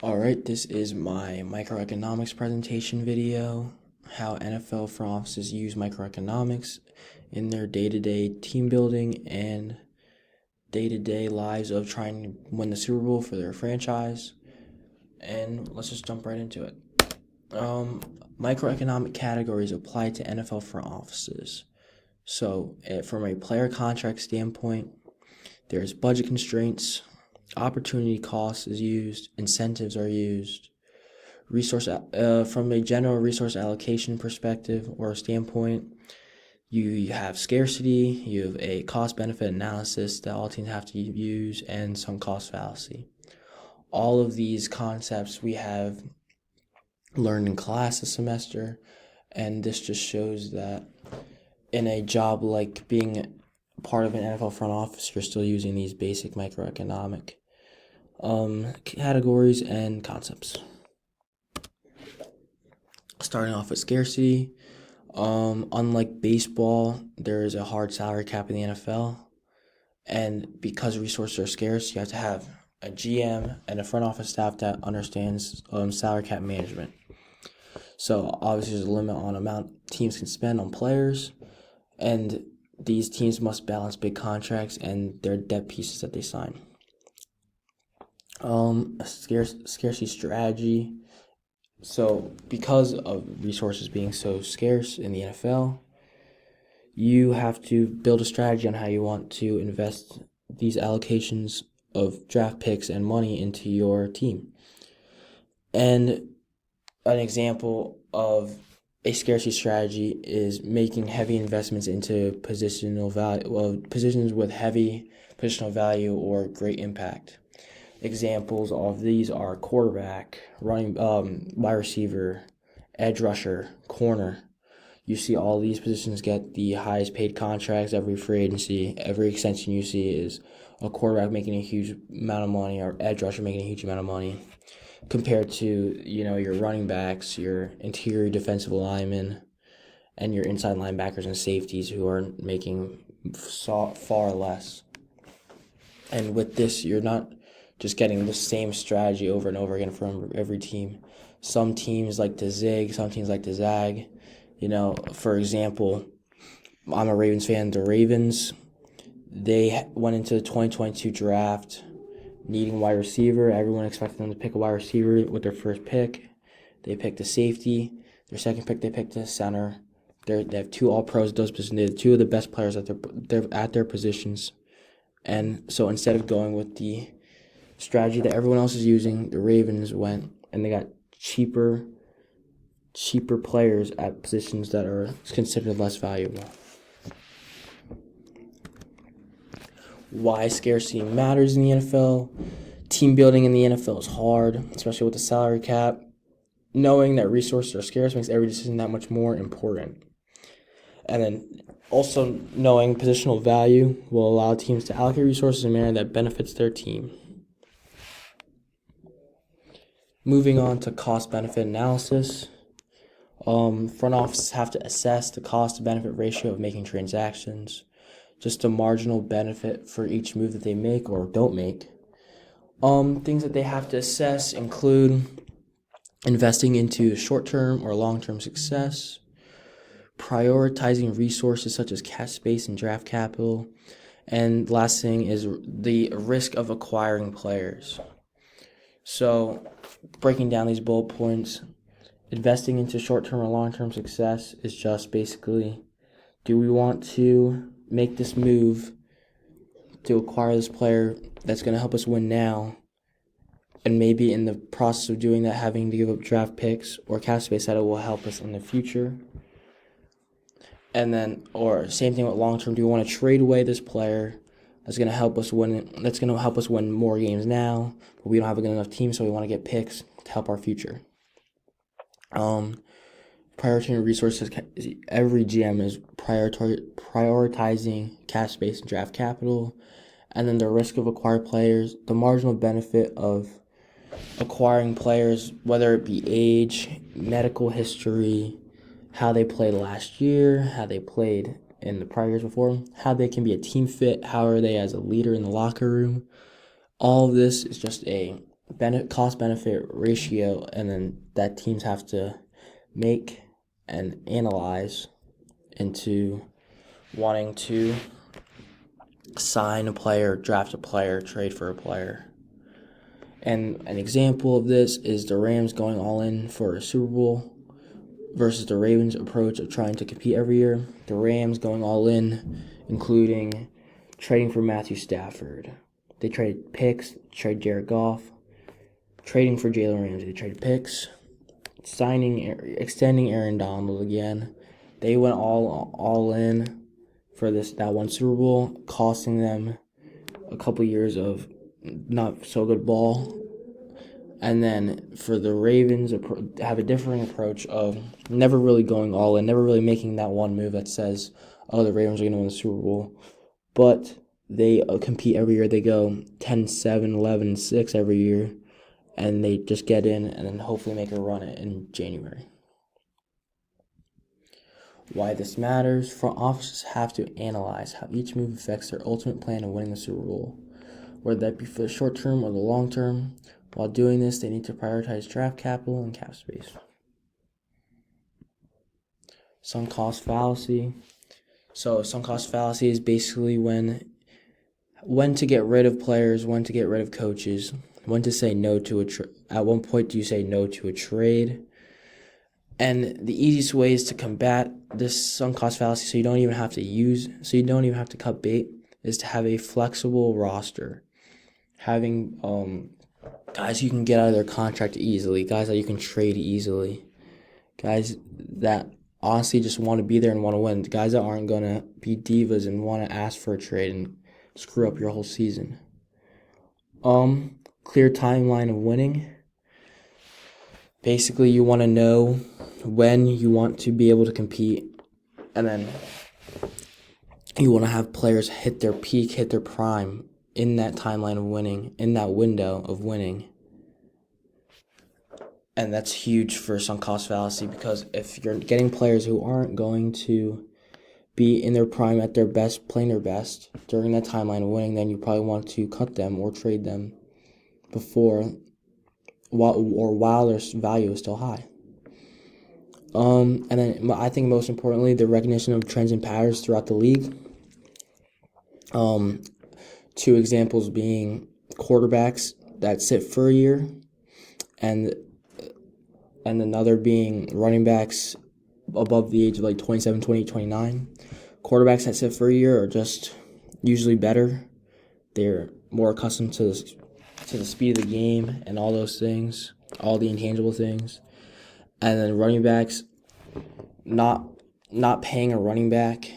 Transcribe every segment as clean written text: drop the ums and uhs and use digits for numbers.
Alright, this is my microeconomics presentation video, how NFL front offices use microeconomics in their day-to-day team building and day-to-day lives of trying to win the Super Bowl for their franchise. And let's just jump right into it. Microeconomic categories apply to NFL front offices. So from a player contract standpoint, there's budget constraints, opportunity cost is used, incentives are used, from a general resource allocation perspective or standpoint, you have scarcity, you have a cost-benefit analysis that all teams have to use, and some cost fallacy. All of these concepts we have learned in class this semester, and this just shows that in a job like being part of an NFL front office, you're still using these basic microeconomic categories and concepts. Starting off with scarcity, unlike baseball, there is a hard salary cap in the NFL, and because resources are scarce, you have to have a GM and a front office staff that understands salary cap management. So obviously there's a limit on amount teams can spend on players, and these teams must balance big contracts and their debt pieces that they sign. Scarcity strategy. So because of resources being so scarce in the NFL, you have to build a strategy on how you want to invest these allocations of draft picks and money into your team. And an example of a scarcity strategy is making heavy investments into positions with heavy positional value or great impact. Examples of these are quarterback, wide receiver, edge rusher, corner. You see all these positions get the highest paid contracts every free agency. Every extension you see is a quarterback making a huge amount of money or edge rusher making a huge amount of money compared to, your running backs, your interior defensive linemen, and your inside linebackers and safeties who are making far less. And with this, you're not just getting the same strategy over and over again from every team. Some teams like to zig, some teams like to zag. For example, I'm a Ravens fan. The Ravens, they went into the 2022 draft needing wide receiver. Everyone expected them to pick a wide receiver with their first pick. They picked a safety. Their second pick, they picked a center. They have two All-Pros at those positions. They have two of the best players at their positions. And so instead of going with the strategy that everyone else is using, the Ravens went and they got cheaper players at positions that are considered less valuable. Why scarcity matters in the NFL. Team building in the NFL is hard, especially with the salary cap. Knowing that resources are scarce makes every decision that much more important. And then also knowing positional value will allow teams to allocate resources in a manner that benefits their team. Moving on to cost-benefit analysis. Front offices have to assess the cost-to-benefit ratio of making transactions, just a marginal benefit for each move that they make or don't make. Things that they have to assess include investing into short-term or long-term success, prioritizing resources such as cap space and draft capital, and last thing is the risk of acquiring players. So, breaking down these bullet points, investing into short-term or long-term success is just basically, do we want to make this move to acquire this player that's going to help us win now, and maybe in the process of doing that having to give up draft picks or cap space that it will help us in the future? And then, or same thing with long-term, do we want to trade away this player that's going to help us win more games now, but we don't have a good enough team, so we want to get picks to help our future. Prioritizing resources, every GM is prioritizing cap space and draft capital, and then the risk of acquired players, the marginal benefit of acquiring players, whether it be age, medical history, how they played last year, how they played in the prior years before, how they can be a team fit, how are they as a leader in the locker room. All of this is just a cost benefit ratio, and then that teams have to make and analyze into wanting to sign a player, draft a player, trade for a player. And an example of this is the Rams going all in for a Super Bowl versus the Ravens' approach of trying to compete every year. The Rams going all in, including trading for Matthew Stafford. They traded picks, traded Jared Goff, trading for Jalen Ramsey. They traded picks, extending Aaron Donald again. They went all in for that one Super Bowl, costing them a couple years of not so good ball. And then for the Ravens, have a differing approach of never really going all in, never really making that one move that says, oh, the Ravens are going to win the Super Bowl. But they compete every year. They go 10-7, 11-6 every year. And they just get in and then hopefully make a run in January. Why this matters: front offices have to analyze how each move affects their ultimate plan of winning the Super Bowl, whether that be for the short term or the long term. While doing this, they need to prioritize draft capital and cap space. Sunk cost fallacy. So sunk cost fallacy is basically when to get rid of players, when to get rid of coaches, when to say no to at one point do you say no to a trade. And the easiest ways to combat this sunk cost fallacy, so you don't even have to cut bait, is to have a flexible roster. Having guys you can get out of their contract easily, guys that you can trade easily, guys that honestly just want to be there and want to win, guys that aren't going to be divas and want to ask for a trade and screw up your whole season. Clear timeline of winning. Basically, you want to know when you want to be able to compete, and then you want to have players hit their peak, hit their prime in that timeline of winning, in that window of winning. And that's huge for sunk cost fallacy, because if you're getting players who aren't going to be in their prime at their best, playing their best during that timeline of winning, then you probably want to cut them or trade them while their value is still high. And then I think most importantly, the recognition of trends and patterns throughout the league. Two examples being quarterbacks that sit for a year, and another being running backs above the age of like 27, 28, 29. Quarterbacks that sit for a year are just usually better. They're more accustomed to the speed of the game and all those things, all the intangible things. And then running backs, not paying a running back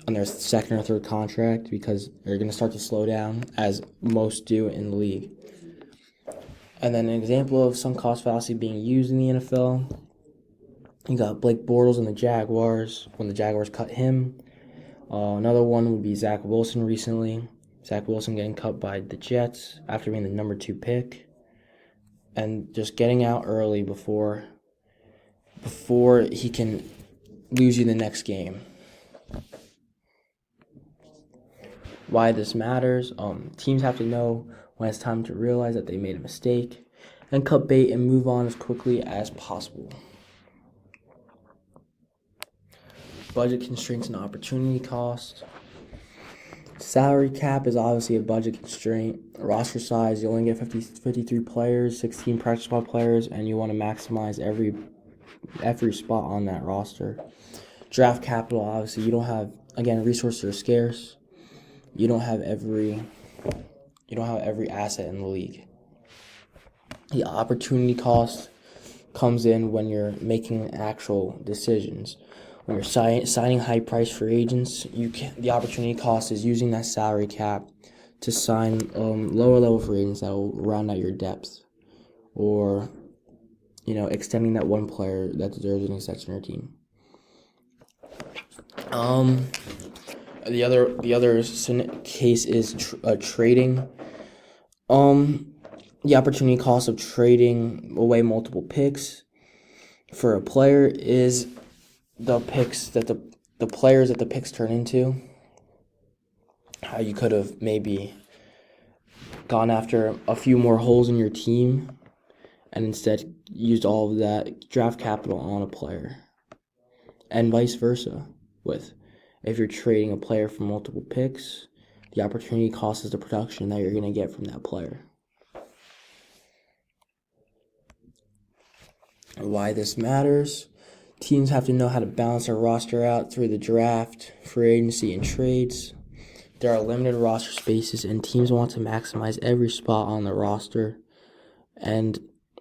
on their second or third contract, because they're going to start to slow down, as most do in the league. And then an example of some cost fallacy being used in the NFL, you got Blake Bortles and the Jaguars, when the Jaguars cut him. Another one would be Zach Wilson recently. Zach Wilson getting cut by the Jets after being the number 2 pick, and just getting out early before he can lose you the next game. Why this matters: teams have to know when it's time to realize that they made a mistake and cut bait and move on as quickly as possible. Budget constraints and opportunity cost. Salary cap is obviously a budget constraint. Roster size, you only get 53 players, 16 practice squad players, and you want to maximize every spot on that roster. Draft capital, obviously, you don't have, again, resources are scarce. You don't have every asset in the league. The opportunity cost comes in when you're making actual decisions. When you're signing high-priced free agents, the opportunity cost is using that salary cap to sign lower-level free agents that will round out your depth, or extending that one player that deserves an extension on your team. The other case is trading. The opportunity cost of trading away multiple picks for a player is the picks that the players that the picks turn into. How you could have maybe gone after a few more holes in your team and instead used all of that draft capital on a player. And vice versa. If you're trading a player for multiple picks, the opportunity cost is the production that you're going to get from that player. Why this matters: teams have to know how to balance their roster out through the draft, free agency, and trades. There are limited roster spaces, and teams want to maximize every spot on the roster. And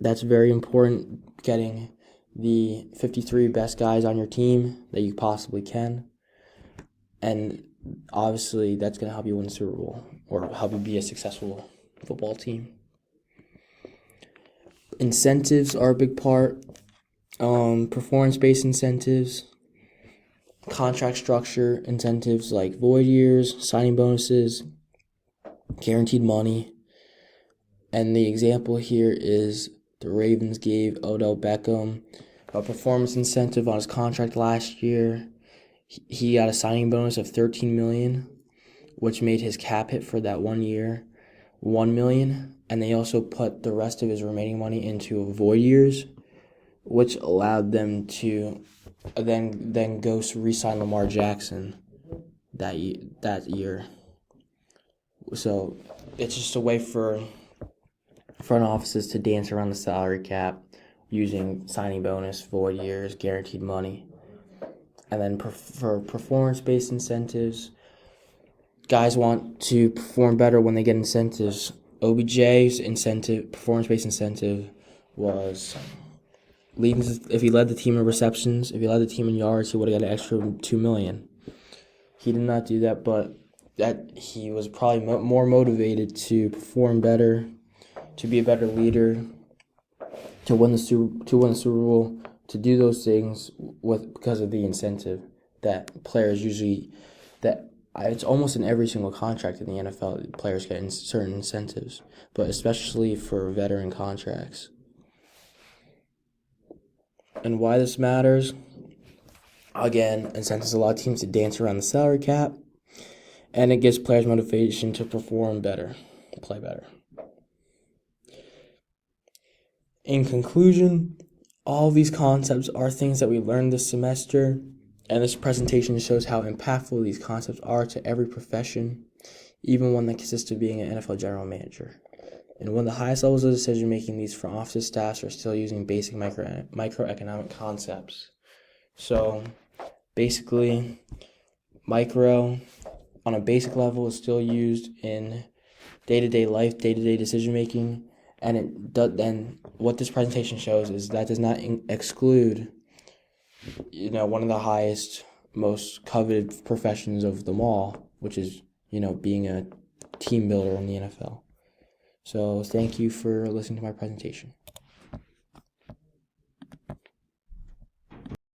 that's very important, getting the 53 best guys on your team that you possibly can. And obviously, that's going to help you win the Super Bowl or help you be a successful football team. Incentives are a big part. Performance-based incentives, contract structure incentives like void years, signing bonuses, guaranteed money. And the example here is the Ravens gave Odell Beckham a performance incentive on his contract last year. He got a signing bonus of $13 million, which made his cap hit for that 1 year $1 million. And they also put the rest of his remaining money into void years, which allowed them to then go re-sign Lamar Jackson that year. So it's just a way for front offices to dance around the salary cap using signing bonus, void years, guaranteed money. And then for performance-based incentives, guys want to perform better when they get incentives. OBJ's performance-based incentive was if he led the team in receptions, if he led the team in yards, he would have got an extra $2 million. He did not do that, but that he was probably more motivated to perform better, to be a better leader, to win the Super Bowl, to do those things because of the incentive that players usually it's almost in every single contract in the NFL. Players get certain incentives, but especially for veteran contracts. And why this matters: again, incentives allow teams to dance around the salary cap, and it gives players motivation to perform better, play better. In conclusion, all these concepts are things that we learned this semester, and this presentation shows how impactful these concepts are to every profession, even one that consists of being an NFL general manager. And one of the highest levels of decision-making, these front office staffs are still using basic microeconomic concepts. So basically, micro on a basic level is still used in day-to-day life, day-to-day decision-making. And then what this presentation shows is that does not exclude, one of the highest, most coveted professions of them all, which is, being a team builder in the NFL. So thank you for listening to my presentation.